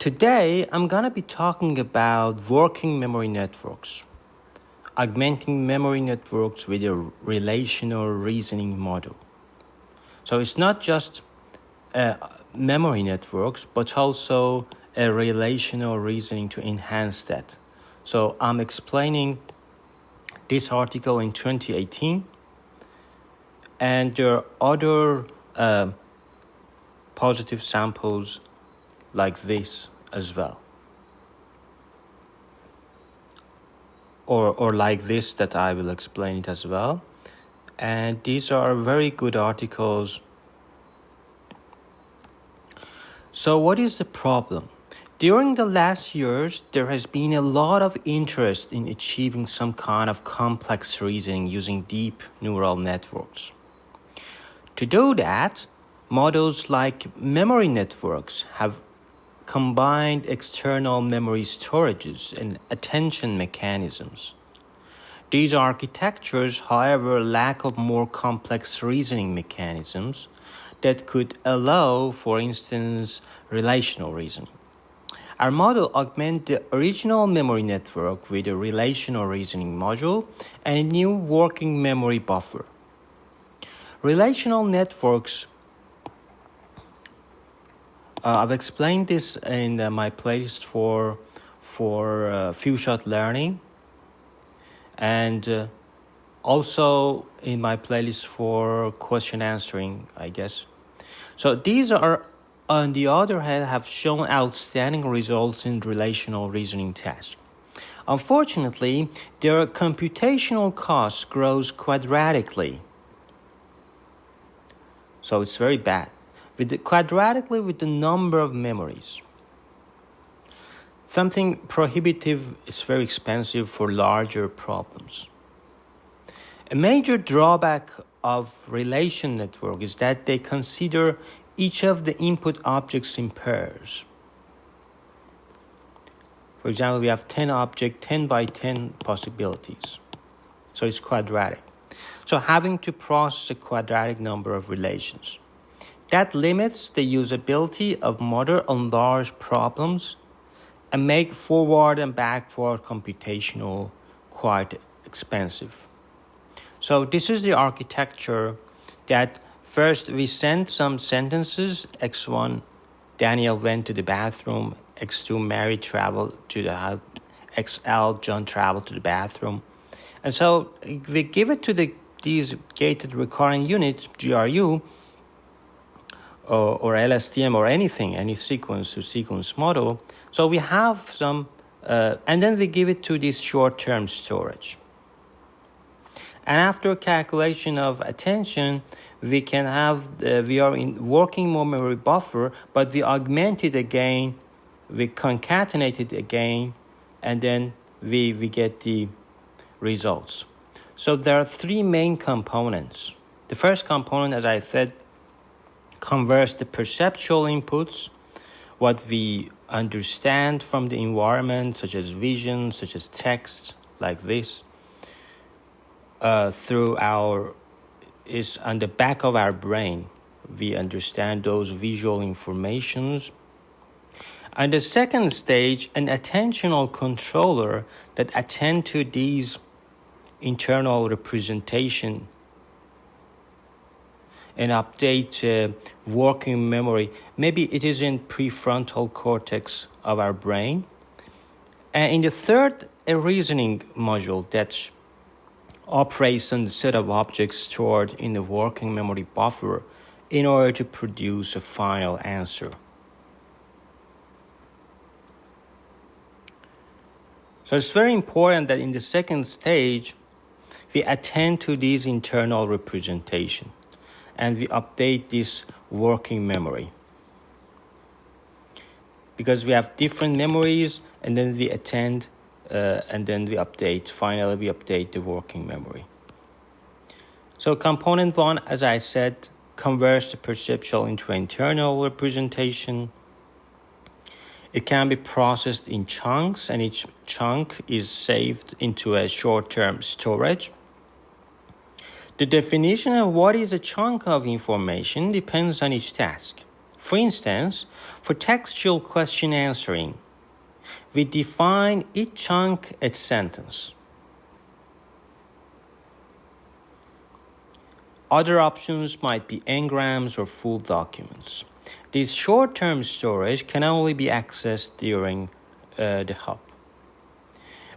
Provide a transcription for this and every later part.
Today, I'm going to be talking about working memory networks, augmenting memory networks with a relational reasoning model. So it's not just memory networks, but also a relational reasoning to enhance that. So I'm explaining this article in 2018, and there are other positive samples like this as well. Or like this that I will explain it as well. And these are very good articles. So what is the problem? During the last years, there has been a lot of interest in achieving some kind of complex reasoning using deep neural networks. To do that, models like memory networks have combined external memory storages and attention mechanisms. These architectures, however, lack of more complex reasoning mechanisms that could allow, for instance, relational reasoning. Our model augments the original memory network with a relational reasoning module and a new working memory buffer. Relational networks, I've explained this in my playlist for few-shot learning, and also in my playlist for question answering, I guess. So these are, on the other hand, have shown outstanding results in relational reasoning tasks. Unfortunately, their computational cost grows quadratically. So it's very bad. Quadratically with the number of memories. Something prohibitive is very expensive for larger problems. A major drawback of relation network is that they consider each of the input objects in pairs. For example, we have 10 objects, 10 by 10 possibilities. So it's quadratic. So having to process a quadratic number of relations. That limits the usability of model on large problems and make forward and backward computational quite expensive. So this is the architecture that first we send some sentences. X1, Daniel went to the bathroom. X2, Mary traveled to the house. XL, John traveled to the bathroom. And so we give it to these gated recurring units, GRU, or LSTM or anything, any sequence-to-sequence model. So we have some, and then we give it to this short-term storage. And after calculation of attention, we can have, we are in working memory buffer, but we augment it again, we concatenate it again, and then we get the results. So there are three main components. The first component, as I said, converts the perceptual inputs, what we understand from the environment, such as vision, such as text, like this, is on the back of our brain. We understand those visual informations. And the second stage, an attentional controller that attend to these internal representation and update working memory. Maybe it is in prefrontal cortex of our brain. And in the third, a reasoning module that operates on the set of objects stored in the working memory buffer in order to produce a final answer. So it's very important that in the second stage, we attend to these internal representation and we update this working memory. Because we have different memories and then we attend and then we update. Finally, we update the working memory. So component one, as I said, converts the perceptual into internal representation. It can be processed in chunks, and each chunk is saved into a short-term storage. The definition of what is a chunk of information depends on each task. For instance, for textual question answering, we define each chunk as sentence. Other options might be engrams or full documents. This short-term storage can only be accessed during the hub.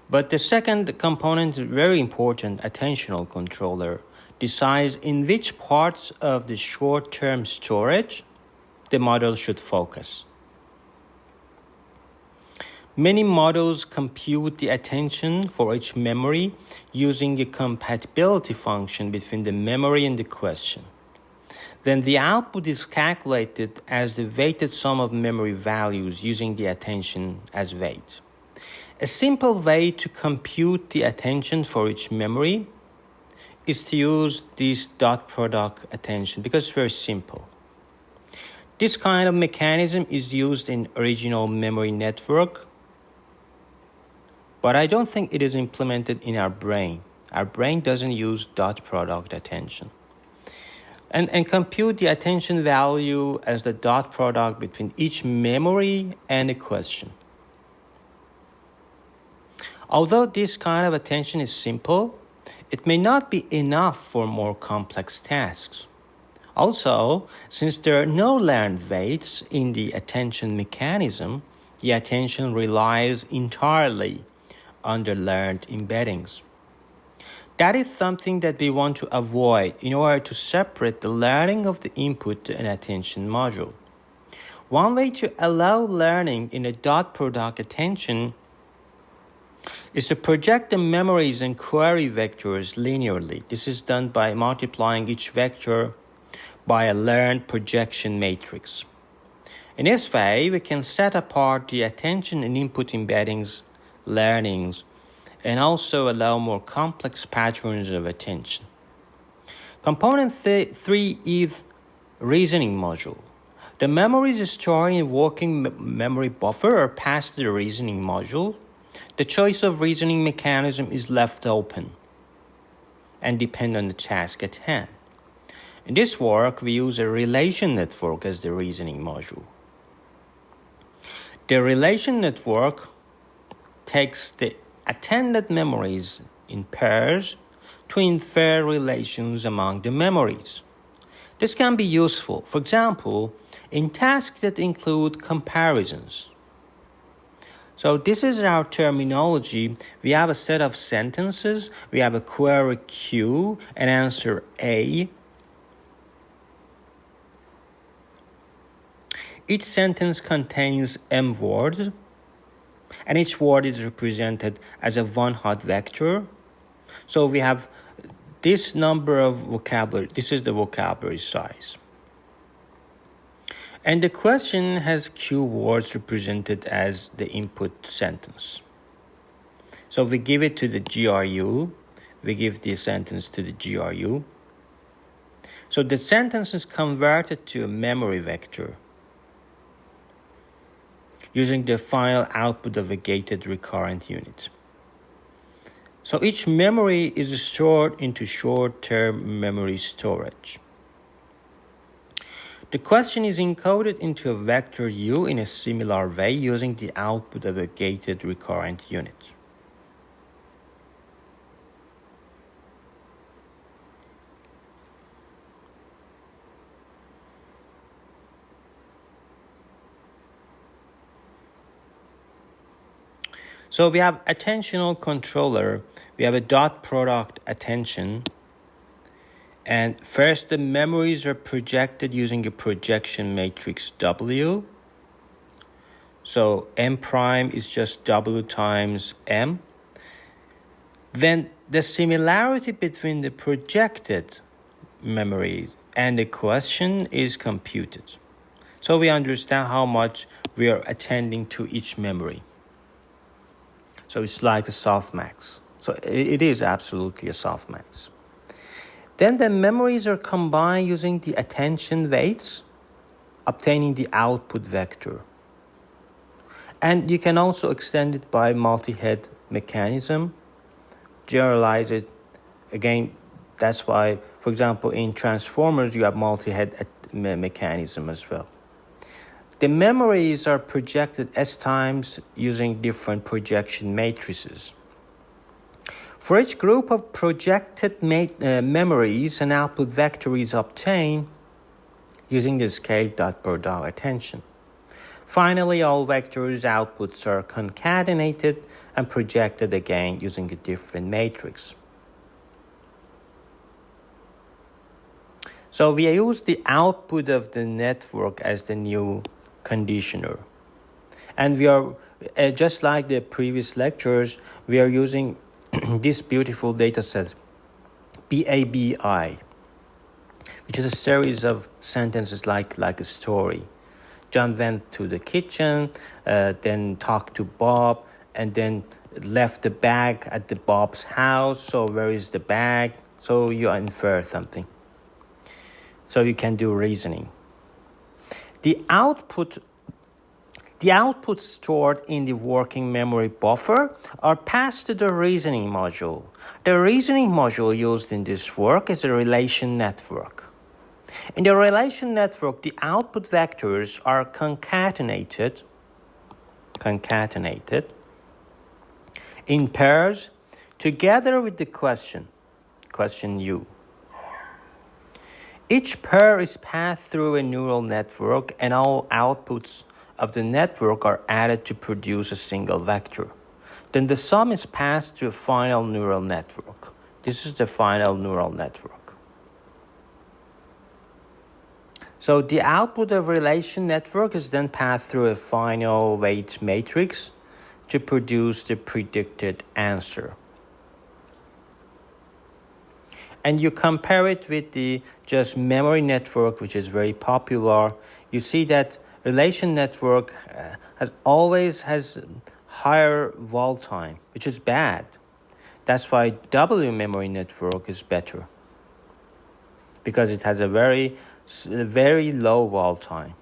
But the second component is very important, attentional controller, decides in which parts of the short-term storage the model should focus. Many models compute the attention for each memory using a compatibility function between the memory and the question. Then the output is calculated as the weighted sum of memory values using the attention as weight. A simple way to compute the attention for each memory is to use this dot product attention because it's very simple. This kind of mechanism is used in original memory network, but I don't think it is implemented in our brain. Our brain doesn't use dot product attention. And compute the attention value as the dot product between each memory and a question. Although this kind of attention is simple, it may not be enough for more complex tasks. Also, since there are no learned weights in the attention mechanism, the attention relies entirely on the learned embeddings. That is something that we want to avoid in order to separate the learning of the input to an attention module. One way to allow learning in a dot product attention is to project the memories and query vectors linearly. This is done by multiplying each vector by a learned projection matrix. In this way, we can set apart the attention and input embeddings learnings and also allow more complex patterns of attention. Component 3 is reasoning module. The memories stored in a working memory buffer are passed to the reasoning module. The choice of reasoning mechanism is left open and depend on the task at hand. In this work, we use a relation network as the reasoning module. The relation network takes the attended memories in pairs to infer relations among the memories. This can be useful, for example, in tasks that include comparisons. So this is our terminology. We have a set of sentences. We have a query Q and answer A. Each sentence contains M words, and each word is represented as a one-hot vector. So we have this number of vocabulary. This is the vocabulary size. And the question has Q words represented as the input sentence. So we give it to the GRU. We give the sentence to the GRU. So the sentence is converted to a memory vector using the final output of a gated recurrent unit. So each memory is stored into short-term memory storage. The question is encoded into a vector U in a similar way using the output of a gated recurrent unit. So we have attentional controller, we have a dot product attention, and first the memories are projected using a projection matrix W. So M prime is just W times M. Then the similarity between the projected memories and the question is computed. So we understand how much we are attending to each memory. So it's like a softmax. So it is absolutely a softmax. Then the memories are combined using the attention weights, obtaining the output vector. And you can also extend it by multi-head mechanism, generalize it. Again, that's why, for example, in transformers, you have multi-head mechanism as well. The memories are projected S times using different projection matrices. For each group of projected memories, an output vector is obtained using the scale dot per dot attention. Finally, all vectors outputs are concatenated and projected again using a different matrix. So we use the output of the network as the new conditioner. And we are, just like the previous lectures, we are using this beautiful data set, BABI, which is a series of sentences like a story. John went to the kitchen, then talked to Bob, and then left the bag at the Bob's house. So where is the bag? So you infer something. So you can do reasoning. The outputs stored in the working memory buffer are passed to the reasoning module. The reasoning module used in this work is a relation network. In the relation network, the output vectors are concatenated in pairs together with the question U. Each pair is passed through a neural network, and all outputs of the network are added to produce a single vector. Then the sum is passed to a final neural network. This is the final neural network. So the output of relation network is then passed through a final weight matrix to produce the predicted answer. And you compare it with the just memory network, which is very popular. You see that relation network always has higher wall time, which is bad. That's why W memory network is better, because it has a very low wall time.